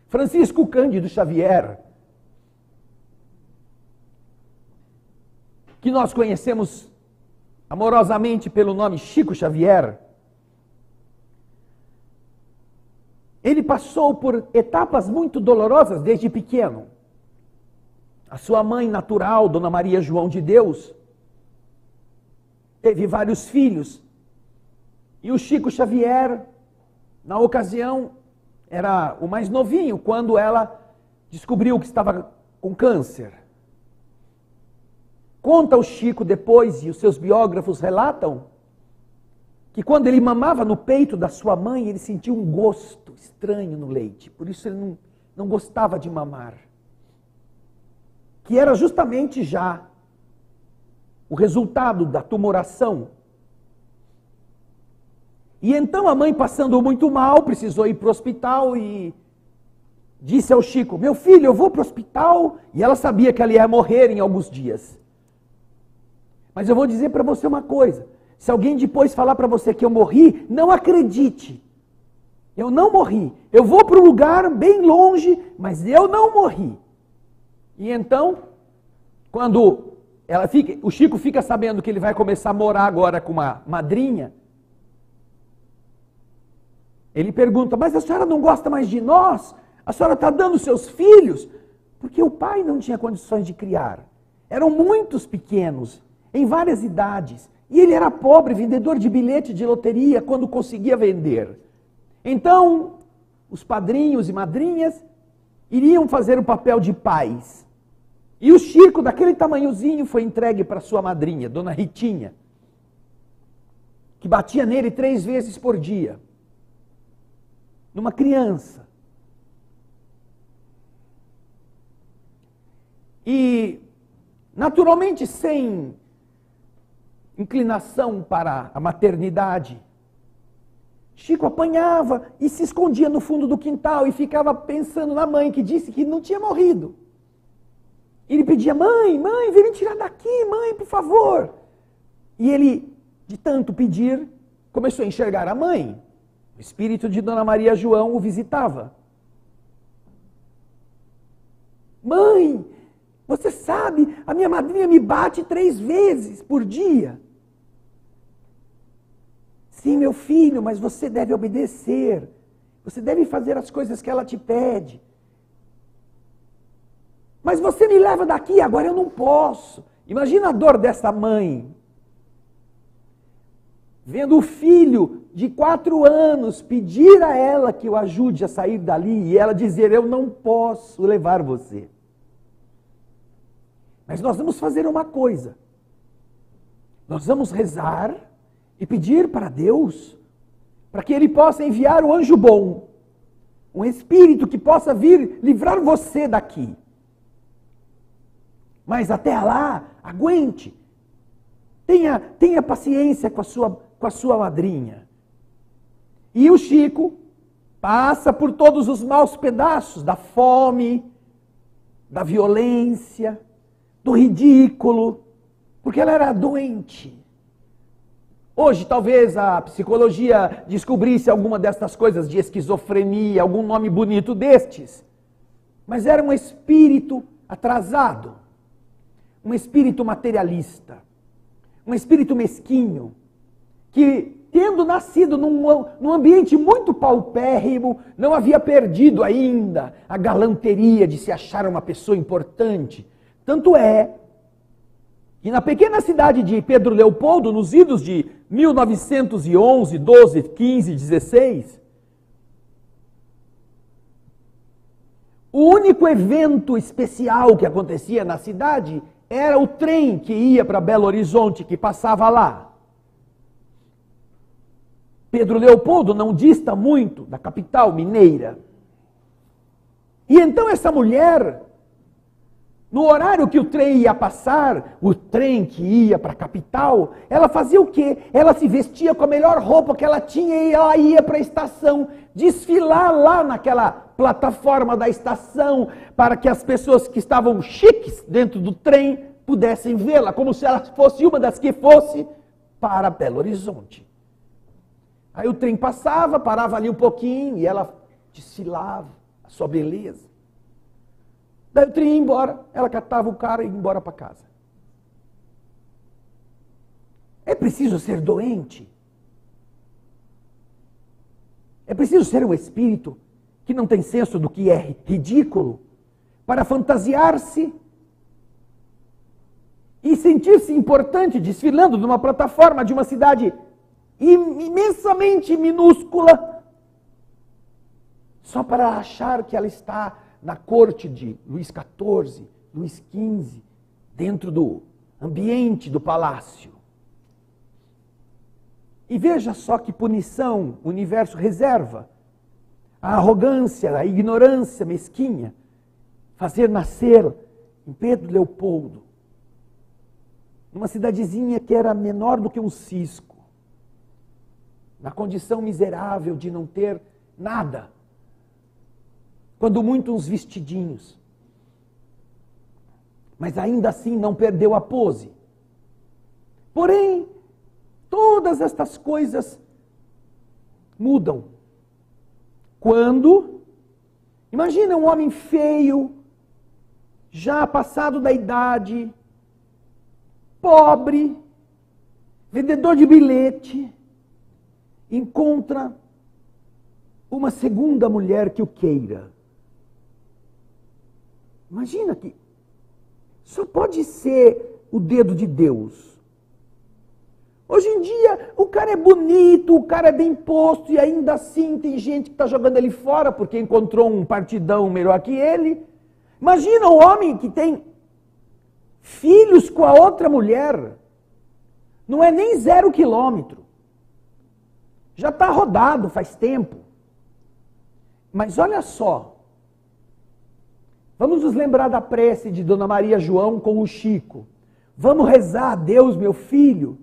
Francisco Cândido Xavier, que nós conhecemos amorosamente pelo nome Chico Xavier, ele passou por etapas muito dolorosas desde pequeno. A sua mãe natural, Dona Maria João de Deus, teve vários filhos. E o Chico Xavier, na ocasião, era o mais novinho, quando ela descobriu que estava com câncer. Conta o Chico depois, e os seus biógrafos relatam, que quando ele mamava no peito da sua mãe, ele sentia um gosto estranho no leite. Por isso ele não gostava de mamar. Que era justamente já o resultado da tumoração. E então a mãe, passando muito mal, precisou ir para o hospital e disse ao Chico: meu filho, eu vou para o hospital. E ela sabia que ela ia morrer em alguns dias. Mas eu vou dizer para você uma coisa: se alguém depois falar para você que eu morri, não acredite. Eu não morri. Eu vou para um lugar bem longe, mas eu não morri. E então, quando o Chico fica sabendo que ele vai começar a morar agora com uma madrinha, ele pergunta: mas a senhora não gosta mais de nós? A senhora está dando seus filhos? Porque o pai não tinha condições de criar. Eram muitos pequenos, em várias idades. E ele era pobre, vendedor de bilhete de loteria, quando conseguia vender. Então, os padrinhos e madrinhas iriam fazer o papel de pais. E o Chico, daquele tamanhozinho, foi entregue para sua madrinha, Dona Ritinha, que batia nele 3 vezes por dia. Numa criança. E, naturalmente, sem inclinação para a maternidade, Chico apanhava e se escondia no fundo do quintal e ficava pensando na mãe, que disse que não tinha morrido. Ele pedia: mãe, vem me tirar daqui, mãe, por favor. E ele, de tanto pedir, começou a enxergar a mãe. O espírito de Dona Maria João o visitava. Mãe, você sabe, a minha madrinha me bate 3 vezes por dia. Sim, meu filho, mas você deve obedecer. Você deve fazer as coisas que ela te pede. Mas você me leva daqui, agora eu não posso. Imagina a dor dessa mãe. Vendo o filho de 4 anos pedir a ela que o ajude a sair dali e ela dizer: eu não posso levar você. Mas nós vamos fazer uma coisa. Nós vamos rezar e pedir para Deus, para que Ele possa enviar o anjo bom, um espírito que possa vir livrar você daqui. Mas até lá, aguente. Tenha paciência com a sua madrinha. E o Chico passa por todos os maus pedaços da fome, da violência, do ridículo, porque ela era doente. Hoje talvez a psicologia descobrisse alguma destas coisas de esquizofrenia, algum nome bonito destes. Mas era um espírito atrasado, um espírito materialista, um espírito mesquinho, que, tendo nascido num ambiente muito paupérrimo, não havia perdido ainda a galanteria de se achar uma pessoa importante. Tanto é que na pequena cidade de Pedro Leopoldo, nos idos de 1911, 12, 15, 16, o único evento especial que acontecia na cidade era o trem que ia para Belo Horizonte, que passava lá. Pedro Leopoldo não dista muito da capital mineira. E então essa mulher, no horário que o trem ia passar, o trem que ia para a capital, ela fazia o quê? Ela se vestia com a melhor roupa que ela tinha e ela ia para a estação, desfilar lá naquela plataforma da estação, para que as pessoas que estavam chiques dentro do trem pudessem vê-la, como se ela fosse uma das que fosse para Belo Horizonte. Aí o trem passava, parava ali um pouquinho e ela desfilava a sua beleza. Daí o trem ia embora, ela catava o cara e ia embora para casa. É preciso ser doente? É preciso ser um espírito que não tem senso do que é ridículo para fantasiar-se e sentir-se importante desfilando numa plataforma de uma cidade imensamente minúscula só para achar que ela está na corte de Luís XIV, Luís XV, dentro do ambiente do palácio. E veja só que punição o universo reserva. A arrogância, a ignorância mesquinha, fazer nascer em Pedro Leopoldo, numa cidadezinha que era menor do que um cisco, na condição miserável de não ter nada, quando muito uns vestidinhos. Mas ainda assim não perdeu a pose. Porém, todas estas coisas mudam. Quando, imagina um homem feio, já passado da idade, pobre, vendedor de bilhete, encontra uma segunda mulher que o queira. Imagina que só pode ser o dedo de Deus. Hoje em dia, o cara é bonito, o cara é bem posto, e ainda assim tem gente que está jogando ele fora porque encontrou um partidão melhor que ele. Imagina o homem que tem filhos com a outra mulher. Não é nem 0 quilômetro. Já está rodado faz tempo. Mas olha só. Vamos nos lembrar da prece de Dona Maria João com o Chico. Vamos rezar a Deus, meu filho,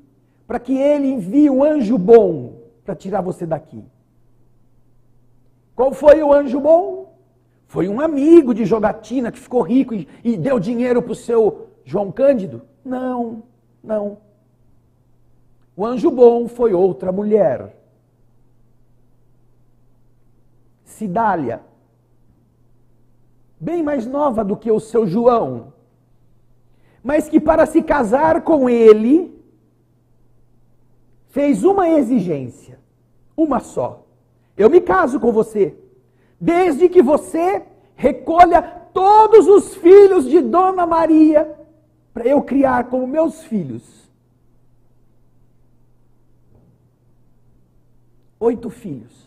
para que ele envie um anjo bom para tirar você daqui. Qual foi o anjo bom? Foi um amigo de jogatina que ficou rico e deu dinheiro para o seu João Cândido? Não, não. O anjo bom foi outra mulher. Cidália. Bem mais nova do que o seu João. Mas que para se casar com ele, fez uma exigência. Uma só. Eu me caso com você, desde que você recolha todos os filhos de Dona Maria, para eu criar como meus filhos. 8 filhos.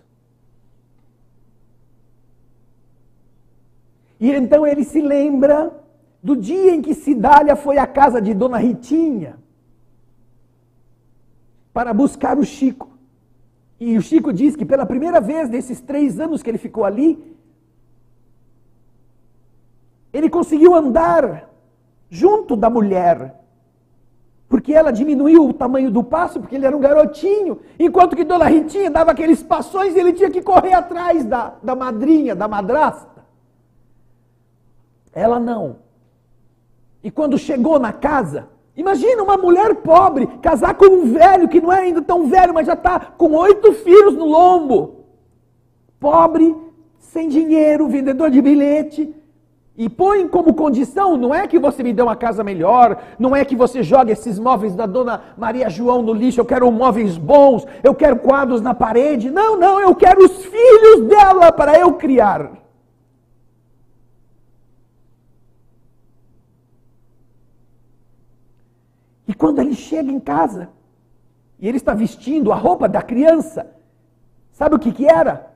E então ele se lembra do dia em que Cidália foi à casa de Dona Ritinha para buscar o Chico. E o Chico diz que pela primeira vez nesses 3 anos que ele ficou ali, ele conseguiu andar junto da mulher, porque ela diminuiu o tamanho do passo, porque ele era um garotinho, enquanto que Dona Ritinha dava aqueles passões e ele tinha que correr atrás da madrinha, da madrasta. Ela não. E quando chegou na casa, imagina uma mulher pobre casar com um velho que não é ainda tão velho, mas já está com 8 filhos no lombo. Pobre, sem dinheiro, vendedor de bilhete. E põe como condição, não é que você me dê uma casa melhor, não é que você jogue esses móveis da Dona Maria João no lixo, eu quero móveis bons, eu quero quadros na parede. Não, não, eu quero os filhos dela para eu criar. E quando ele chega em casa, e ele está vestindo a roupa da criança, sabe o que era?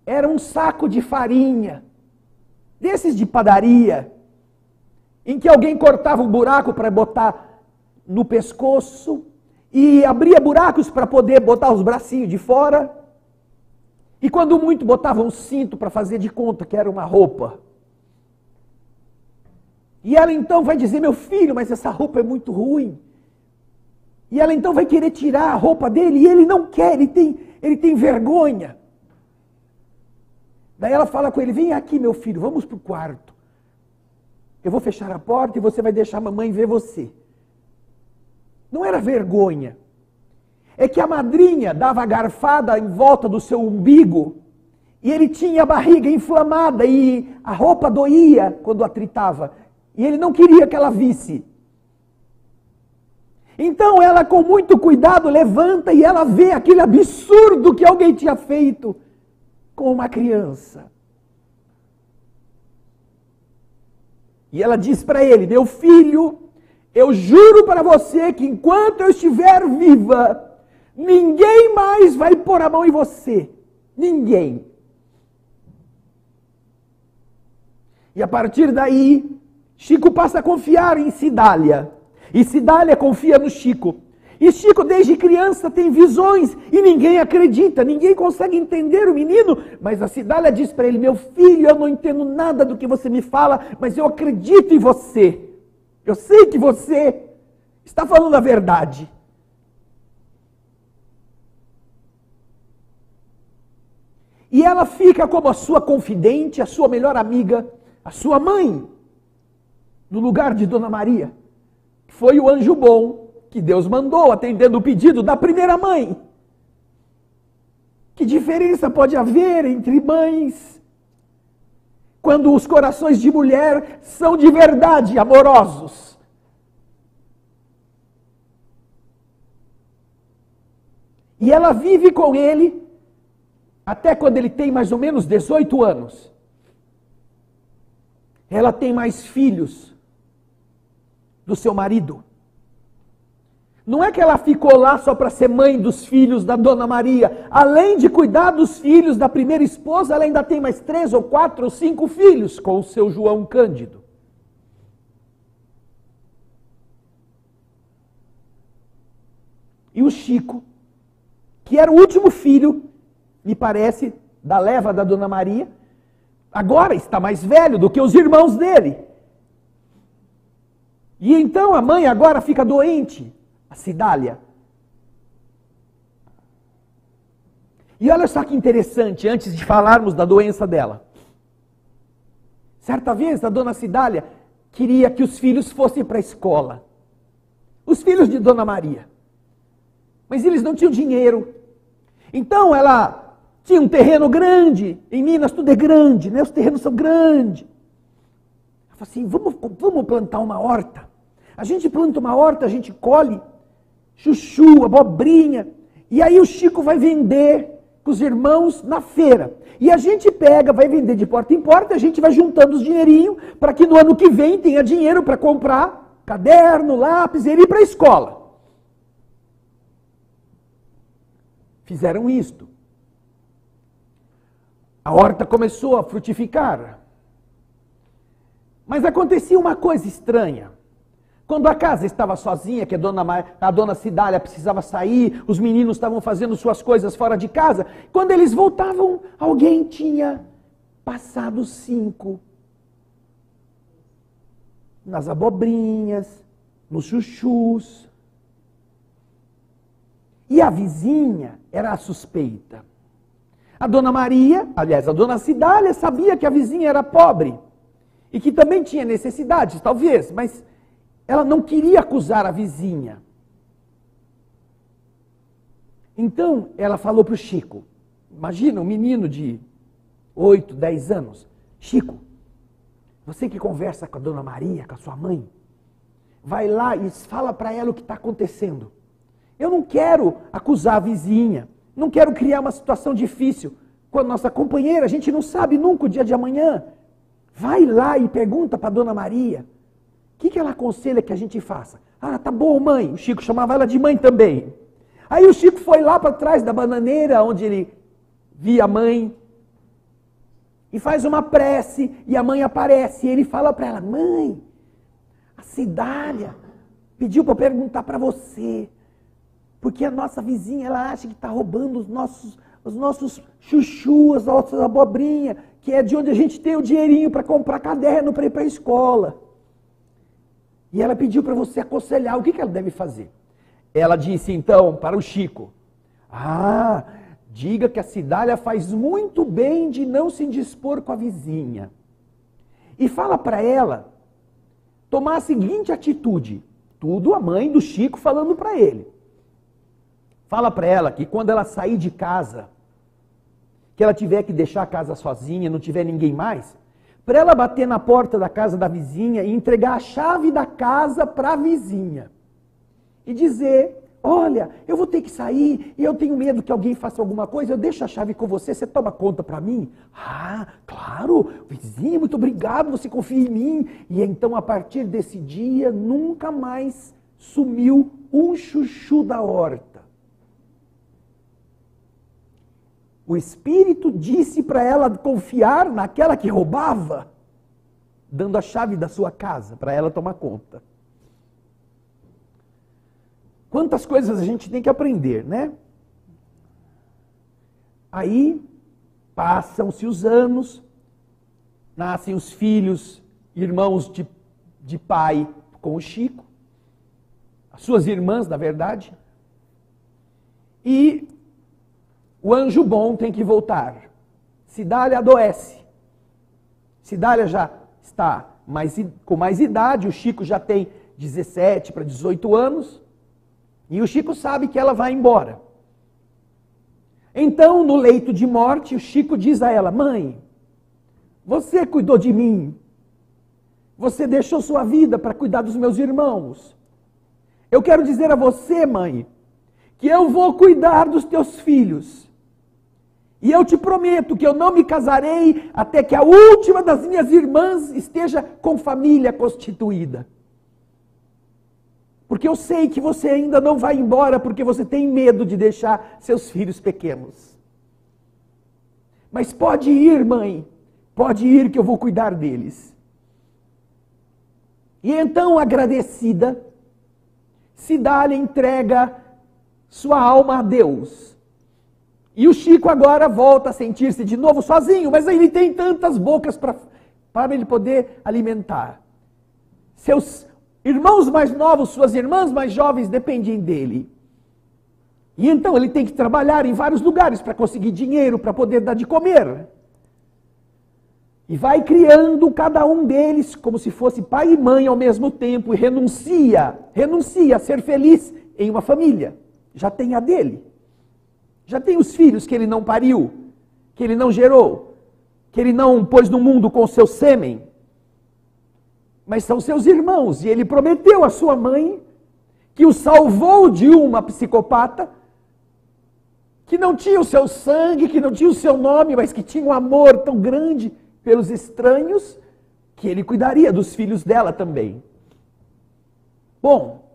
Era um saco de farinha, desses de padaria, em que alguém cortava um buraco para botar no pescoço, e abria buracos para poder botar os bracinhos de fora, e quando muito botava um cinto para fazer de conta que era uma roupa. E ela então vai dizer, meu filho, mas essa roupa é muito ruim. E ela então vai querer tirar a roupa dele, e ele não quer, ele tem vergonha. Daí ela fala com ele, vem aqui meu filho, vamos para o quarto. Eu vou fechar a porta e você vai deixar a mamãe ver você. Não era vergonha. É que a madrinha dava a garfada em volta do seu umbigo E ele tinha a barriga inflamada e a roupa doía quando atritava. E ele não queria que ela visse. Então ela, com muito cuidado, levanta e ela vê aquele absurdo que alguém tinha feito com uma criança. E ela diz para ele: meu filho, eu juro para você que enquanto eu estiver viva, ninguém mais vai pôr a mão em você. Ninguém. E a partir daí, Chico passa a confiar em Cidália. E Cidália confia no Chico. E Chico, desde criança, tem visões e ninguém acredita, ninguém consegue entender o menino. Mas a Cidália diz para ele: meu filho, eu não entendo nada do que você me fala, mas eu acredito em você. Eu sei que você está falando a verdade. E ela fica como a sua confidente, a sua melhor amiga, a sua mãe, no lugar de Dona Maria, que foi o anjo bom que Deus mandou, atendendo o pedido da primeira mãe. Que diferença pode haver entre mães, quando os corações de mulher são de verdade amorosos? E ela vive com ele até quando ele tem mais ou menos 18 anos. Ela tem mais filhos do seu marido. Não é que ela ficou lá só para ser mãe dos filhos da Dona Maria. Além de cuidar dos filhos da primeira esposa, ela ainda tem mais 3 ou 4 ou 5 filhos com o seu João Cândido. E o Chico, que era o último filho, me parece, da leva da Dona Maria, agora está mais velho do que os irmãos dele. E então a mãe agora fica doente, a Cidália. E olha só que interessante, antes de falarmos da doença dela. Certa vez a Dona Cidália queria que os filhos fossem para a escola. Os filhos de Dona Maria. Mas eles não tinham dinheiro. Então ela tinha um terreno grande. Em Minas tudo é grande, né? Os terrenos são grandes. Ela falou assim: vamos plantar uma horta. A gente planta uma horta, a gente colhe chuchu, abobrinha. E aí o Chico vai vender com os irmãos na feira. E a gente pega, vai vender de porta em porta, a gente vai juntando os dinheirinhos para que no ano que vem tenha dinheiro para comprar caderno, lápis e ir para a escola. Fizeram isto. A horta começou a frutificar. Mas acontecia uma coisa estranha. Quando a casa estava sozinha, que a dona Cidália precisava sair, os meninos estavam fazendo suas coisas fora de casa, quando eles voltavam, alguém tinha passado 5 nas abobrinhas, nos chuchus. E a vizinha era a suspeita. A Dona Maria, aliás, a Dona Cidália sabia que a vizinha era pobre e que também tinha necessidades, talvez, mas ela não queria acusar a vizinha. Então, ela falou para o Chico, imagina um menino de 8, 10 anos, Chico, você que conversa com a Dona Maria, com a sua mãe, vai lá e fala para ela o que está acontecendo. Eu não quero acusar a vizinha, não quero criar uma situação difícil com a nossa companheira, a gente não sabe nunca o dia de amanhã. Vai lá e pergunta para a Dona Maria, o que ela aconselha que a gente faça? Ah, tá bom, mãe. O Chico chamava ela de mãe também. Aí o Chico foi lá para trás da bananeira, onde ele via a mãe, e faz uma prece, e a mãe aparece, e ele fala para ela: mãe, a Cidália pediu para perguntar para você, porque a nossa vizinha, ela acha que está roubando os nossos chuchus, as nossas abobrinhas, que é de onde a gente tem o dinheirinho para comprar caderno para ir para a escola. E ela pediu para você aconselhar, o que ela deve fazer? Ela disse então para o Chico: ah, diga que a Cidália faz muito bem de não se indispor com a vizinha. E fala para ela tomar a seguinte atitude, tudo a mãe do Chico falando para ele. Fala para ela que quando ela sair de casa, que ela tiver que deixar a casa sozinha, não tiver ninguém mais, para ela bater na porta da casa da vizinha e entregar a chave da casa para a vizinha. E dizer, olha, eu vou ter que sair e eu tenho medo que alguém faça alguma coisa, eu deixo a chave com você, você toma conta para mim? Ah, claro, vizinha, muito obrigado, você confia em mim. E então, a partir desse dia, nunca mais sumiu um chuchu da horta. O Espírito disse para ela confiar naquela que roubava, dando a chave da sua casa para ela tomar conta. Quantas coisas a gente tem que aprender, né? Aí, passam-se os anos, nascem os filhos, irmãos de pai com o Chico, as suas irmãs, na verdade, e o anjo bom tem que voltar. Cidália adoece. Cidália já está com mais idade, o Chico já tem 17 para 18 anos, e o Chico sabe que ela vai embora. Então, no leito de morte, o Chico diz a ela, mãe, você cuidou de mim, você deixou sua vida para cuidar dos meus irmãos. Eu quero dizer a você, mãe, que eu vou cuidar dos teus filhos. E eu te prometo que eu não me casarei até que a última das minhas irmãs esteja com família constituída. Porque eu sei que você ainda não vai embora porque você tem medo de deixar seus filhos pequenos. Mas pode ir, mãe, pode ir que eu vou cuidar deles. E então, agradecida, Cidália entrega sua alma a Deus. E o Chico agora volta a sentir-se de novo sozinho, mas ele tem tantas bocas para ele poder alimentar. Seus irmãos mais novos, suas irmãs mais jovens dependem dele. E então ele tem que trabalhar em vários lugares para conseguir dinheiro, para poder dar de comer. E vai criando cada um deles como se fosse pai e mãe ao mesmo tempo e renuncia a ser feliz em uma família. Já tem a dele. Já tem os filhos que ele não pariu, que ele não gerou, que ele não pôs no mundo com seu sêmen. Mas são seus irmãos, e ele prometeu à sua mãe que o salvou de uma psicopata, que não tinha o seu sangue, que não tinha o seu nome, mas que tinha um amor tão grande pelos estranhos, que ele cuidaria dos filhos dela também. Bom,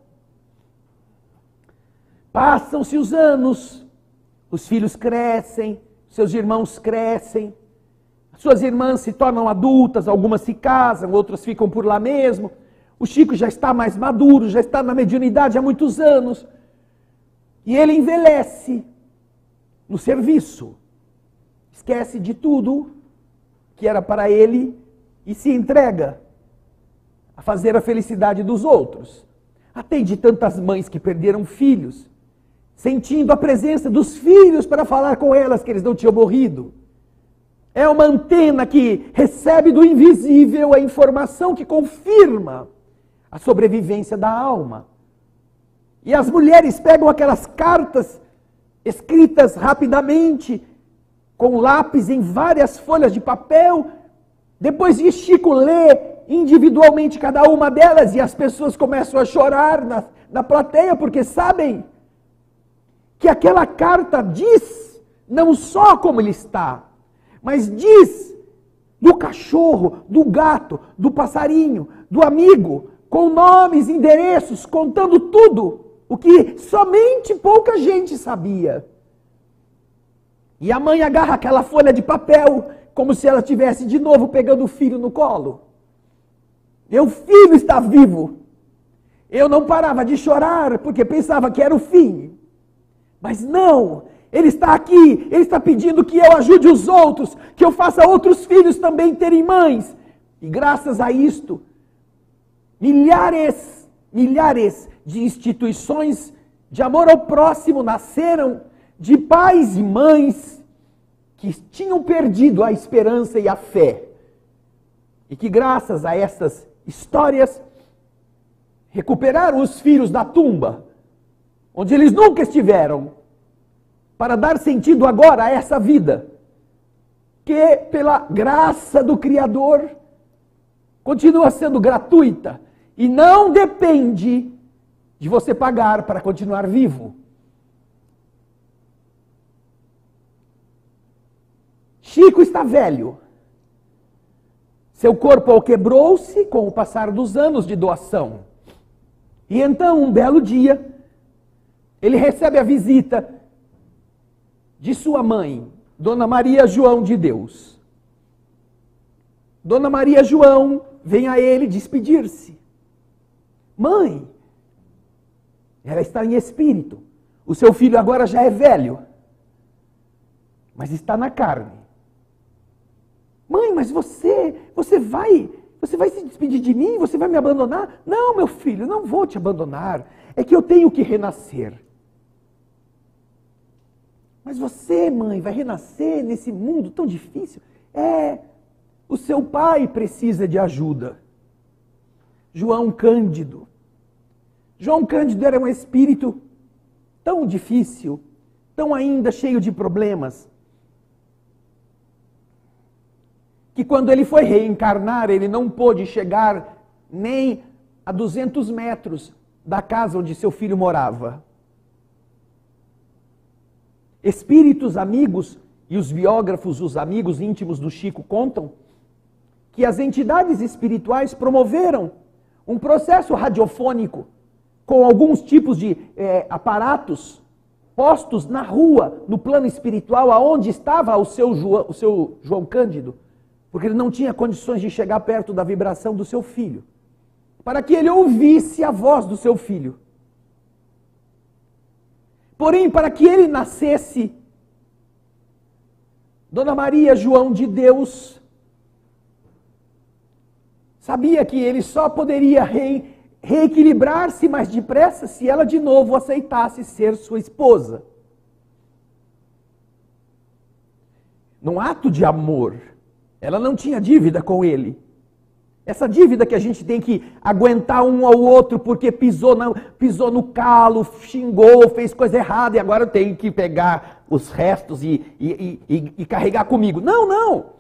passam-se os anos, os filhos crescem, seus irmãos crescem, suas irmãs se tornam adultas, algumas se casam, outras ficam por lá mesmo. O Chico já está mais maduro, já está na mediunidade há muitos anos. E ele envelhece no serviço. Esquece de tudo que era para ele e se entrega a fazer a felicidade dos outros. Atende tantas mães que perderam filhos, sentindo a presença dos filhos para falar com elas que eles não tinham morrido. É uma antena que recebe do invisível a informação que confirma a sobrevivência da alma. E as mulheres pegam aquelas cartas escritas rapidamente, com lápis em várias folhas de papel, depois de Chico ler individualmente cada uma delas, e as pessoas começam a chorar na plateia, porque sabem que aquela carta diz não só como ele está, mas diz do cachorro, do gato, do passarinho, do amigo, com nomes, endereços, contando tudo, o que somente pouca gente sabia. E a mãe agarra aquela folha de papel, como se ela estivesse de novo pegando o filho no colo. Meu filho está vivo. Eu não parava de chorar, porque pensava que era o fim. Mas não, ele está aqui, ele está pedindo que eu ajude os outros, que eu faça outros filhos também terem mães. E graças a isto, milhares de instituições de amor ao próximo nasceram de pais e mães que tinham perdido a esperança e a fé. E que graças a essas histórias recuperaram os filhos da tumba, onde eles nunca estiveram, para dar sentido agora a essa vida, que pela graça do Criador continua sendo gratuita e não depende de você pagar para continuar vivo. Chico está velho. Seu corpo quebrou-se com o passar dos anos de doação. E então, um belo dia, ele recebe a visita de sua mãe, Dona Maria João de Deus. Dona Maria João vem a ele despedir-se. Mãe, ela está em espírito. O seu filho agora já é velho, mas está na carne. Mãe, mas você vai se despedir de mim? Você vai me abandonar? Não, meu filho, não vou te abandonar. É que eu tenho que renascer. Mas você, mãe, vai renascer nesse mundo tão difícil? O seu pai precisa de ajuda. João Cândido. João Cândido era um espírito tão difícil, tão ainda cheio de problemas, que quando ele foi reencarnar, ele não pôde chegar nem a 200 metros da casa onde seu filho morava. Espíritos amigos, e os biógrafos, os amigos íntimos do Chico contam, que as entidades espirituais promoveram um processo radiofônico com alguns tipos de aparatos postos na rua, no plano espiritual, aonde estava o seu João Cândido, porque ele não tinha condições de chegar perto da vibração do seu filho, para que ele ouvisse a voz do seu filho. Porém, para que ele nascesse, Dona Maria João de Deus sabia que ele só poderia reequilibrar-se mais depressa se ela de novo aceitasse ser sua esposa. Num ato de amor, ela não tinha dívida com ele. Essa dívida que a gente tem que aguentar um ao outro porque pisou no calo, xingou, fez coisa errada e agora eu tenho que pegar os restos e carregar comigo. Não, não.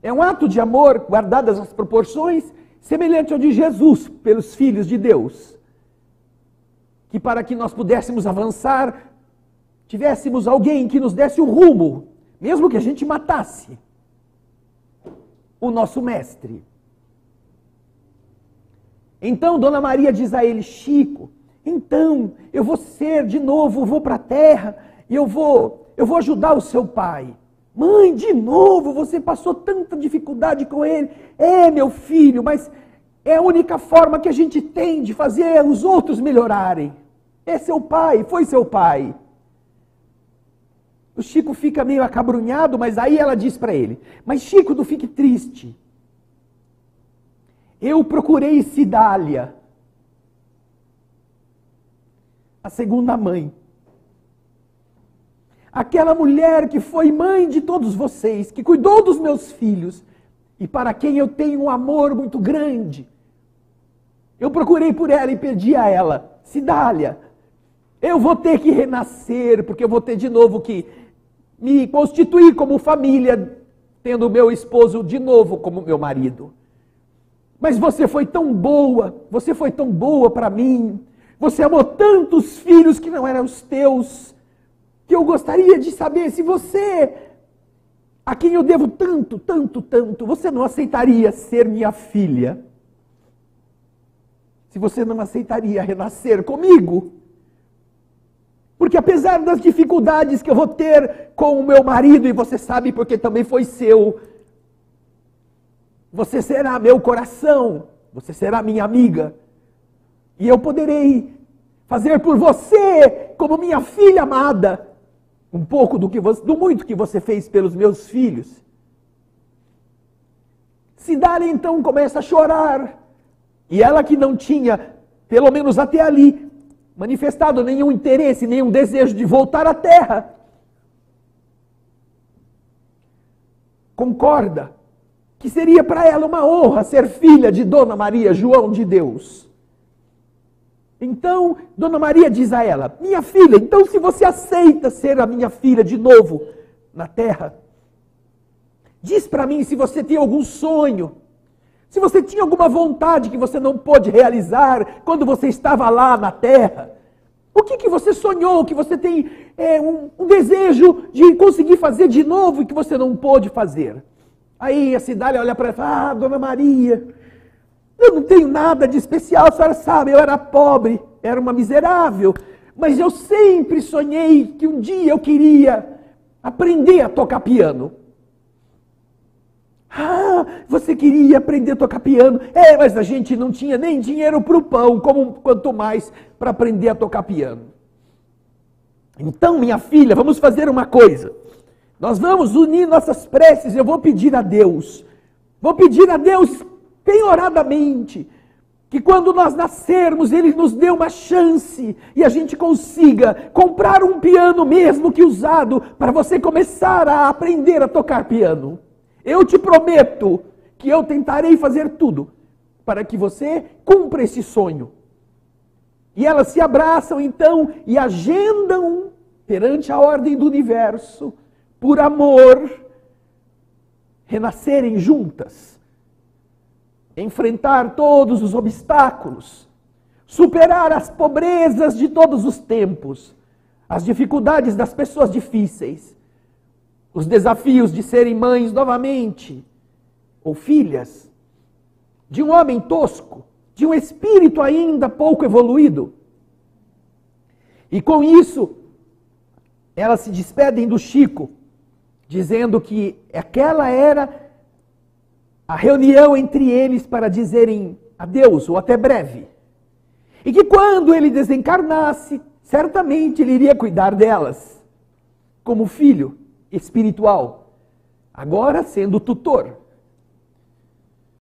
É um ato de amor, guardadas as proporções, semelhante ao de Jesus pelos filhos de Deus. Que para que nós pudéssemos avançar, tivéssemos alguém que nos desse o rumo, mesmo que a gente matasse o nosso mestre. Então, Dona Maria diz a ele: Chico, então eu vou ser de novo, vou para a terra e eu vou ajudar o seu pai. Mãe, de novo, você passou tanta dificuldade com ele. Meu filho, mas é a única forma que a gente tem de fazer os outros melhorarem. É seu pai, foi seu pai. O Chico fica meio acabrunhado, mas aí ela diz para ele: mas Chico, não fique triste. Eu procurei Cidália, a segunda mãe. Aquela mulher que foi mãe de todos vocês, que cuidou dos meus filhos e para quem eu tenho um amor muito grande. Eu procurei por ela e pedi a ela: Cidália, eu vou ter que renascer, porque eu vou ter de novo que me constituir como família, tendo o meu esposo de novo como meu marido. Mas você foi tão boa para mim, você amou tantos filhos que não eram os teus, que eu gostaria de saber se você, a quem eu devo tanto, tanto, tanto, você não aceitaria ser minha filha? Se você não aceitaria renascer comigo? Porque apesar das dificuldades que eu vou ter com o meu marido, e você sabe porque também foi seu, você será meu coração, você será minha amiga, e eu poderei fazer por você, como minha filha amada, um pouco do muito que você fez pelos meus filhos. Cidália então começa a chorar, e ela que não tinha, pelo menos até ali, manifestado nenhum interesse, nenhum desejo de voltar à terra, concorda que seria para ela uma honra ser filha de Dona Maria João de Deus. Então, Dona Maria diz a ela: minha filha, então se você aceita ser a minha filha de novo na terra, Diz para mim se você tem algum sonho, se você tinha alguma vontade que você não pôde realizar quando você estava lá na terra. O que você sonhou, que você tem um desejo de conseguir fazer de novo e que você não pôde fazer? Aí a Cidália olha para ela e fala, Dona Maria, eu não tenho nada de especial, a senhora sabe, eu era pobre, era uma miserável, mas eu sempre sonhei que um dia eu queria aprender a tocar piano. Ah, você queria aprender a tocar piano? Mas a gente não tinha nem dinheiro para o pão, quanto mais para aprender a tocar piano. Então, minha filha, vamos fazer uma coisa. Nós vamos unir nossas preces, eu vou pedir a Deus penhoradamente, que quando nós nascermos, Ele nos dê uma chance e a gente consiga comprar um piano mesmo que usado, para você começar a aprender a tocar piano. Eu te prometo que eu tentarei fazer tudo para que você cumpra esse sonho. E elas se abraçam então e agendam perante a ordem do universo, por amor, renascerem juntas, enfrentar todos os obstáculos, superar as pobrezas de todos os tempos, as dificuldades das pessoas difíceis, os desafios de serem mães novamente, ou filhas, de um homem tosco, de um espírito ainda pouco evoluído. E com isso, elas se despedem do Chico, dizendo que aquela era a reunião entre eles para dizerem adeus, ou até breve. E que quando ele desencarnasse, certamente ele iria cuidar delas, como filho espiritual, agora sendo tutor.